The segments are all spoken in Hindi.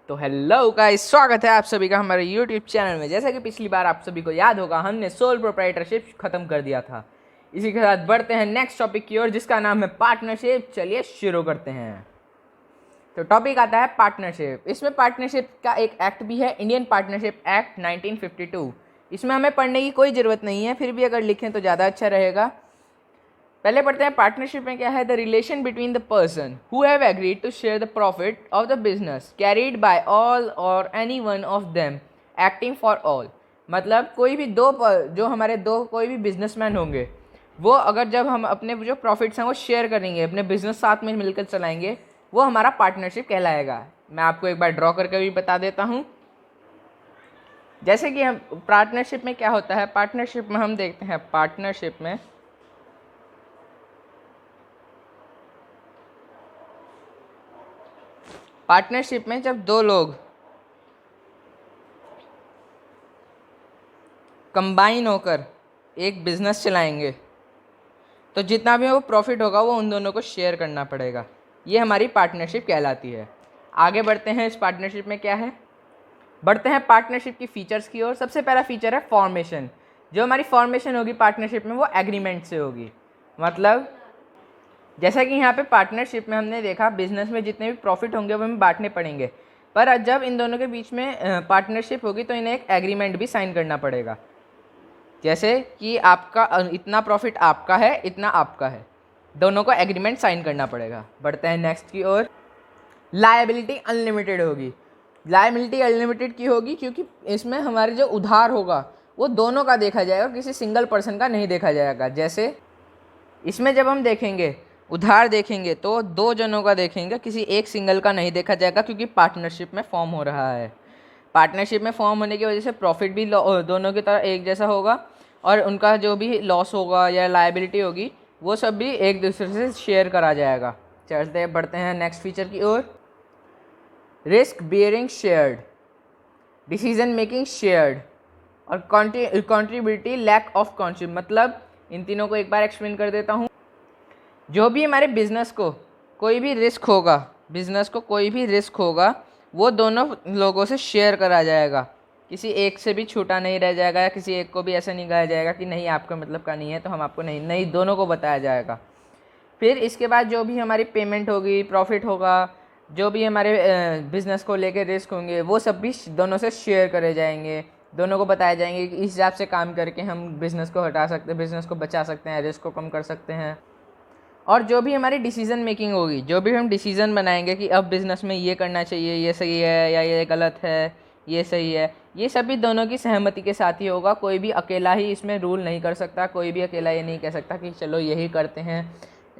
तो हेलो गाइस, स्वागत है आप सभी का हमारे यूट्यूब चैनल में। जैसा कि पिछली बार आप सभी को याद होगा, हमने सोल प्रोप्राइटरशिप खत्म कर दिया था। इसी के साथ बढ़ते हैं नेक्स्ट टॉपिक की ओर, जिसका नाम है पार्टनरशिप। चलिए शुरू करते हैं। तो टॉपिक आता है पार्टनरशिप। इसमें पार्टनरशिप का एक एक्ट भी है, इंडियन पार्टनरशिप एक्ट 1952। इसमें हमें पढ़ने की कोई ज़रूरत नहीं है, फिर भी अगर लिखें तो ज़्यादा अच्छा रहेगा। पहले पढ़ते हैं पार्टनरशिप में क्या है। The relation between the person who have agreed to share the profit of the business carried by all or any one of them acting for all. मतलब कोई भी जो हमारे दो कोई भी बिजनेसमैन होंगे, वो अगर जब हम अपने जो प्रॉफिट्स हैं वो शेयर करेंगे, अपने बिजनेस साथ में मिलकर चलाएंगे, वो हमारा पार्टनरशिप कहलाएगा। मैं आपको एक बार ड्रॉ करके भी बता देता हूँ। जैसे कि हम पार्टनरशिप में क्या होता है, पार्टनरशिप में हम देखते हैं पार्टनरशिप में जब दो लोग कंबाइन होकर एक बिजनेस चलाएंगे तो जितना भी वो प्रॉफिट होगा वो उन दोनों को शेयर करना पड़ेगा। ये हमारी पार्टनरशिप कहलाती है। आगे बढ़ते हैं। इस पार्टनरशिप में क्या है, बढ़ते हैं पार्टनरशिप की फीचर्स की ओर। सबसे पहला फीचर है फॉर्मेशन। जो हमारी फॉर्मेशन होगी पार्टनरशिप में वो एग्रीमेंट से होगी। मतलब जैसा कि यहाँ पे पार्टनरशिप में हमने देखा, बिजनेस में जितने भी प्रॉफिट होंगे वो हमें बांटने पड़ेंगे, पर जब इन दोनों के बीच में पार्टनरशिप होगी तो इन्हें एक एग्रीमेंट भी साइन करना पड़ेगा। जैसे कि आपका इतना प्रॉफिट आपका है, इतना आपका है, दोनों को एग्रीमेंट साइन करना पड़ेगा। बढ़ते हैं नेक्स्ट की ओर। लायबिलिटी अनलिमिटेड होगी। लायबिलिटी अनलिमिटेड की होगी क्योंकि इसमें हमारे जो उधार होगा वो दोनों का देखा जाएगा, किसी सिंगल पर्सन का नहीं देखा जाएगा। जैसे इसमें जब हम देखेंगे, उधार देखेंगे तो दो जनों का देखेंगे, किसी एक सिंगल का नहीं देखा जाएगा, क्योंकि पार्टनरशिप में फॉर्म हो रहा है। पार्टनरशिप में फॉर्म होने की वजह से प्रॉफिट भी दोनों की तरह एक जैसा होगा, और उनका जो भी लॉस होगा या लायबिलिटी होगी वो सब भी एक दूसरे से शेयर करा जाएगा। चलते बढ़ते हैं नेक्स्ट फीचर की ओर। Risk bearing shared, decision making shared, और कॉन्ट्रीब्यूटी लैक ऑफ कॉन्ट्रीब्यूट। मतलब इन तीनों को एक बार एक्सप्लेन कर देता हूँ। जो भी हमारे बिजनेस को कोई भी रिस्क होगा, वो दोनों लोगों से शेयर करा जाएगा। किसी एक से भी छूटा नहीं रह जाएगा, या किसी एक को भी ऐसा नहीं कहा जाएगा कि नहीं आपका मतलब का नहीं है तो हम आपको नहीं, दोनों को बताया जाएगा। फिर इसके बाद जो भी हमारी पेमेंट होगी, प्रॉफिट होगा, जो भी हमारे बिज़नेस को लेकर रिस्क होंगे, वो सब भी दोनों से शेयर करे जाएंगे, दोनों को बताया जाएंगे कि इस हिसाब से काम करके हम बिज़नेस को हटा सकते हैं, बिज़नेस को बचा सकते हैं, रिस्क को कम कर सकते हैं। और जो भी हमारी डिसीज़न मेकिंग होगी, जो भी हम डिसीज़न बनाएंगे कि अब बिज़नेस में ये करना चाहिए, ये सही है या ये गलत है, ये सही है, ये सभी दोनों की सहमति के साथ ही होगा। कोई भी अकेला ही इसमें रूल नहीं कर सकता। कोई भी अकेला ये नहीं कह सकता कि चलो यही करते हैं,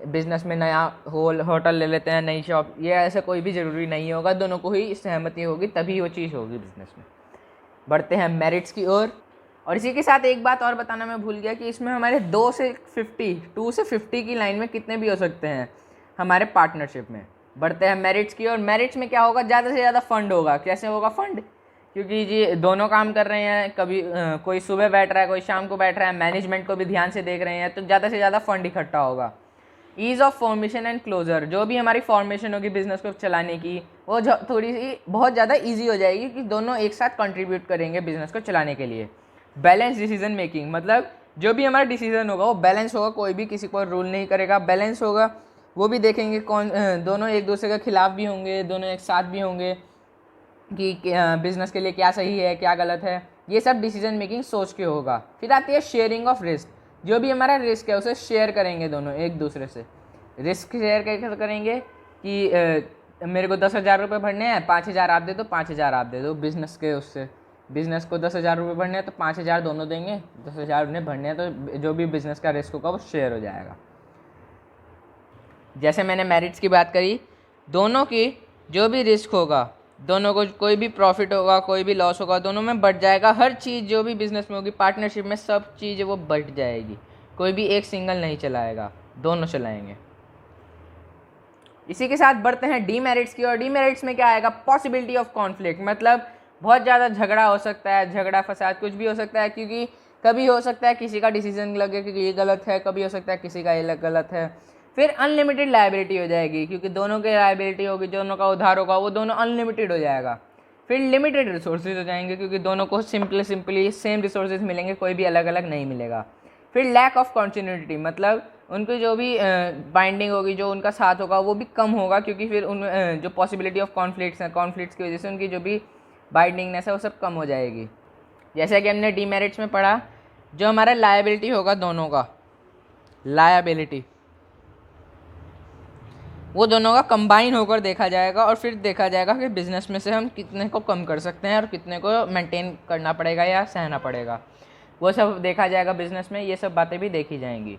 बिज़नेस में नया होटल ले लेते हैं, नई शॉप, ये ऐसा कोई भी ज़रूरी नहीं होगा। दोनों को ही सहमति होगी तभी वो चीज़ होगी बिज़नेस में। बढ़ते हैं मेरिट्स की ओर। और इसी के साथ एक बात और बताना मैं भूल गया कि इसमें हमारे 2 से 50 की लाइन में कितने भी हो सकते हैं हमारे पार्टनरशिप में। बढ़ते हैं मेरिट्स की ओर। मेरिट्स में क्या होगा, ज़्यादा से ज़्यादा फंड होगा। कैसे होगा फंड, क्योंकि जी दोनों काम कर रहे हैं, कभी कोई सुबह बैठ रहा है, कोई शाम को बैठ रहा है, मैनेजमेंट को भी ध्यान से देख रहे हैं, तो ज़्यादा से ज़्यादा फंड इकट्ठा होगा। Ease of formation and closure, जो भी हमारी फॉर्मेशन होगी बिज़नेस को चलाने की, वो थोड़ी सी बहुत ज़्यादा ईजी हो जाएगी कि दोनों एक साथ कंट्रीब्यूट करेंगे बिज़नेस को चलाने के लिए। बैलेंस डिसीजन मेकिंग, मतलब जो भी हमारा डिसीजन होगा वो बैलेंस होगा, कोई भी किसी को रूल नहीं करेगा, बैलेंस होगा। वो भी देखेंगे कौन दोनों एक दूसरे के खिलाफ भी होंगे, दोनों एक साथ भी होंगे कि बिज़नेस के लिए क्या सही है क्या गलत है, ये सब डिसीजन मेकिंग सोच के होगा। फिर आती है शेयरिंग ऑफ रिस्क। जो भी हमारा रिस्क है उसे शेयर करेंगे दोनों एक दूसरे से। रिस्क शेयर कैसे करेंगे कि मेरे को 10,000 रुपये भरने हैं, 5,000 आप दे दो, 5,000 आप दे दो। बिज़नेस के उससे बिज़नेस को 10,000 रुपये भरने हैं तो 5,000 दोनों देंगे, 10,000 उन्हें भरने हैं, तो जो भी बिज़नेस का रिस्क होगा वो शेयर हो जाएगा। जैसे मैंने मेरिट्स की बात करी, दोनों की जो भी रिस्क होगा, दोनों को कोई भी प्रॉफिट होगा, कोई भी लॉस होगा, दोनों में बढ़ जाएगा। हर चीज़ जो भी बिज़नेस में होगी पार्टनरशिप में, सब चीज़ वो बढ़ जाएगी। कोई भी एक सिंगल नहीं चलाएगा, दोनों चलाएंगे। इसी के साथ बढ़ते हैं डीमेरिट्स की। और डीमेरिट्स में क्या आएगा, पॉसिबिलिटी ऑफ कॉन्फ्लिक्ट। मतलब बहुत ज़्यादा झगड़ा हो सकता है, झगड़ा फसाद कुछ भी हो सकता है, क्योंकि कभी हो सकता है किसी का डिसीजन लगे कि ये गलत है, कभी हो सकता है किसी का ये गलत है। फिर अनलिमिटेड लायबिलिटी हो जाएगी, क्योंकि दोनों की लायबिलिटी होगी, दोनों का उधार होगा, वो दोनों अनलिमिटेड हो जाएगा। फिर लिमिटेड रिसोर्सेज हो जाएंगे क्योंकि दोनों को सिंपली सेम रिसोर्सेज मिलेंगे, कोई भी अलग अलग नहीं मिलेगा। फिर लैक ऑफ कॉन्टिन्यूटी, मतलब उनकी जो भी बाइंडिंग होगी, जो उनका साथ होगा वो भी कम होगा क्योंकि फिर उन जो पॉसिबिलिटी ऑफ कॉन्फ्लिक्ट्स की वजह से उनकी जो भी बाइंडिंगनेस है वो सब कम हो जाएगी। जैसा कि हमने डीमेरिट्स में पढ़ा, जो हमारा लायबिलिटी होगा दोनों का, लायबिलिटी वो दोनों का कंबाइन होकर देखा जाएगा और फिर देखा जाएगा कि बिज़नेस में से हम कितने को कम कर सकते हैं और कितने को मेंटेन करना पड़ेगा या सहना पड़ेगा, वो सब देखा जाएगा बिज़नेस में। ये सब बातें भी देखी जाएंगी।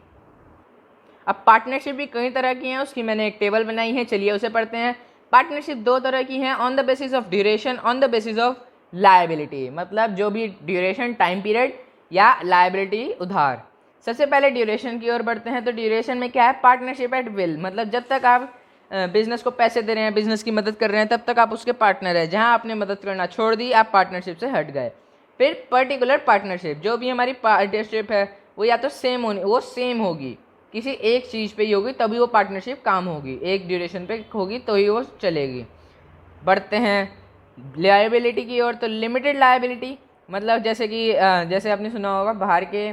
अब पार्टनरशिप भी कई तरह की हैं, उसकी मैंने एक टेबल बनाई है, चलिए उसे पढ़ते हैं। पार्टनरशिप दो तरह की हैं, on the basis of duration, on the basis of liability, मतलब जो भी ड्यूरेशन टाइम पीरियड या लायबिलिटी उधार। सबसे पहले ड्यूरेशन की ओर बढ़ते हैं। तो ड्यूरेशन में क्या है, पार्टनरशिप एट विल, मतलब जब तक आप बिजनेस को पैसे दे रहे हैं, बिजनेस की मदद कर रहे हैं, तब तक आप उसके पार्टनर हैं। जहां आपने मदद करना छोड़ दी, आप पार्टनरशिप से हट गए। फिर पर्टिकुलर पार्टनरशिप, जो भी हमारी पार्टनरशिप है वो या तो सेम होगी, किसी एक चीज़ पे ही होगी तभी वो पार्टनरशिप काम होगी, एक ड्यूरेशन पे होगी तो ही वो चलेगी। बढ़ते हैं लायबिलिटी की ओर। तो लिमिटेड लायबिलिटी, मतलब जैसे आपने सुना होगा बाहर के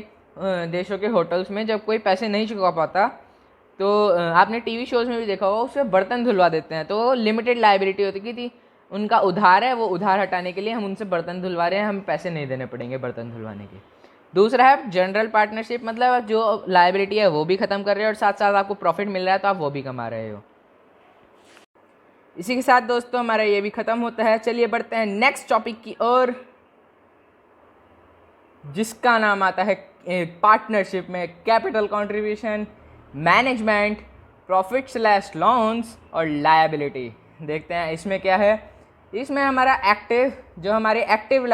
देशों के होटल्स में जब कोई पैसे नहीं चुका पाता तो आपने टीवी शोज़ में भी देखा होगा, उससे बर्तन धुलवा देते हैं, तो लिमिटेड लायबिलिटी होती कि थी उनका उधार है, वो उधार हटाने के लिए हम उनसे बर्तन धुलवा रहे हैं, हमें पैसे नहीं देने पड़ेंगे बर्तन धुलवाने के। दूसरा है जनरल पार्टनरशिप, मतलब जो लायबिलिटी है वो भी ख़त्म कर रहे हैं और साथ साथ आपको प्रॉफिट मिल रहा है तो आप वो भी कमा रहे हो। इसी के साथ दोस्तों हमारा ये भी ख़त्म होता है। चलिए बढ़ते हैं नेक्स्ट टॉपिक की ओर, जिसका नाम आता है पार्टनरशिप में कैपिटल कंट्रीब्यूशन, मैनेजमेंट, प्रॉफिट/लॉन्स और लायबिलिटी। देखते हैं इसमें क्या है। इसमें हमारा हमारी एक्टिव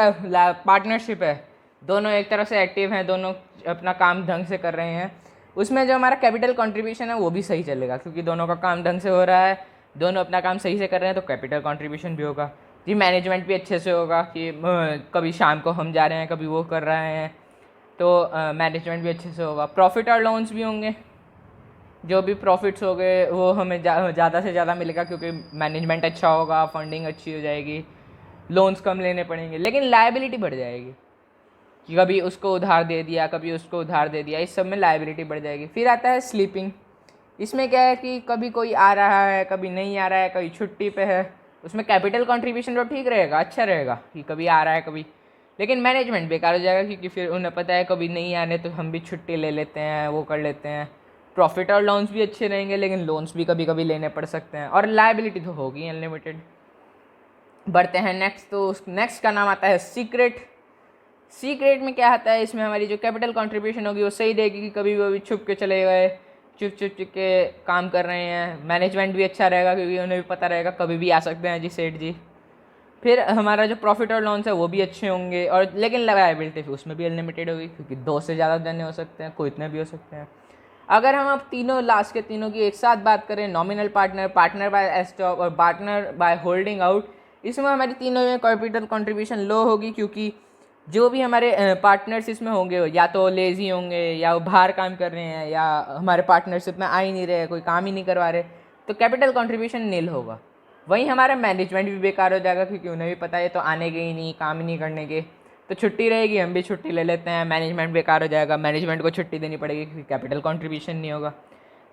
पार्टनरशिप है, दोनों एक तरह से एक्टिव हैं, दोनों अपना काम ढंग से कर रहे हैं। उसमें जो हमारा कैपिटल कंट्रीब्यूशन है वो भी सही चलेगा क्योंकि दोनों का काम ढंग से हो रहा है, दोनों अपना काम सही से कर रहे हैं, तो कैपिटल कंट्रीब्यूशन भी होगा जी। मैनेजमेंट भी अच्छे से होगा कि कभी शाम को हम जा रहे हैं, कभी वो कर रहे हैं, तो मैनेजमेंट भी अच्छे से होगा। प्रॉफिट और लोन्स भी होंगे, जो भी प्रॉफिट्स हो गए वो हमें ज़्यादा से ज़्यादा मिलेगा क्योंकि मैनेजमेंट अच्छा होगा, फंडिंग अच्छी हो जाएगी, लोन्स कम लेने पड़ेंगे। लेकिन लायबिलिटी बढ़ जाएगी कि कभी उसको उधार दे दिया, कभी उसको उधार दे दिया, इस सब में लायबिलिटी बढ़ जाएगी। फिर आता है स्लीपिंग। इसमें क्या है कि कभी कोई आ रहा है, कभी नहीं आ रहा है, कभी छुट्टी पे है, उसमें कैपिटल कंट्रीब्यूशन तो ठीक रहेगा, अच्छा रहेगा कि कभी आ रहा है कभी, लेकिन मैनेजमेंट बेकार हो जाएगा क्योंकि फिर उन्हें पता है कभी नहीं आने तो हम भी छुट्टी ले लेते हैं, वो कर लेते हैं। प्रॉफिट और लोन्स भी अच्छे रहेंगे लेकिन लोन्स भी कभी कभी लेने पड़ सकते हैं, और लायबिलिटी तो होगी अनलिमिटेड। बढ़ते हैं नेक्स्ट। तो नेक्स्ट का नाम आता है सीक्रेट। सीक्रेट में क्या आता है, इसमें हमारी जो कैपिटल कंट्रीब्यूशन होगी वो सही रहेगी कि कभी वो भी छुप के चले गए, चुप के काम कर रहे हैं। मैनेजमेंट भी अच्छा रहेगा क्योंकि उन्हें भी पता रहेगा कभी भी आ सकते हैं जी सेठ जी। फिर हमारा जो प्रॉफिट और लॉन्स है वो भी अच्छे होंगे, और लेकिन लायबिलिटी फिर उसमें भी अनलिमिटेड होगी क्योंकि 2 से ज़्यादा जने हो सकते हैं, कोई इतने भी हो सकते हैं। अगर हम अब तीनों लास्ट के तीनों की एक साथ बात करें, nominal partner, partner by stock और पार्टनर बाय होल्डिंग आउट, इसमें हमारी तीनों में कैपिटल कंट्रीब्यूशन लो होगी क्योंकि जो भी हमारे पार्टनर्स इसमें होंगे या तो लेज़ी होंगे या वो बाहर काम कर रहे हैं या हमारे पार्टनरशिप में आ ही नहीं रहे, कोई काम ही नहीं करवा रहे, तो कैपिटल कंट्रीब्यूशन नील होगा। वहीं हमारा मैनेजमेंट भी बेकार हो जाएगा क्योंकि उन्हें भी पता है तो आने के ही नहीं, काम ही नहीं करने के, तो छुट्टी रहेगी, हम भी छुट्टी ले लेते हैं, मैनेजमेंट बेकार हो जाएगा, मैनेजमेंट को छुट्टी देनी पड़ेगी क्योंकि कैपिटल कंट्रीब्यूशन नहीं होगा।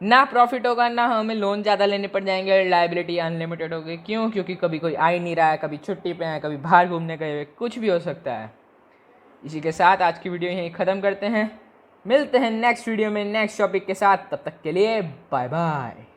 ना प्रॉफिट होगा, ना हमें लोन ज़्यादा लेने पड़ जाएंगे, लायबिलिटी अनलिमिटेड होगी। क्यों? क्योंकि कभी कोई आ ही नहीं रहा है, कभी छुट्टी पे है, कभी बाहर घूमने गए हुए, कुछ भी हो सकता है। इसी के साथ आज की वीडियो यहीं ख़त्म करते हैं, मिलते हैं नेक्स्ट वीडियो में नेक्स्ट टॉपिक के साथ, तब तक के लिए बाय बाय।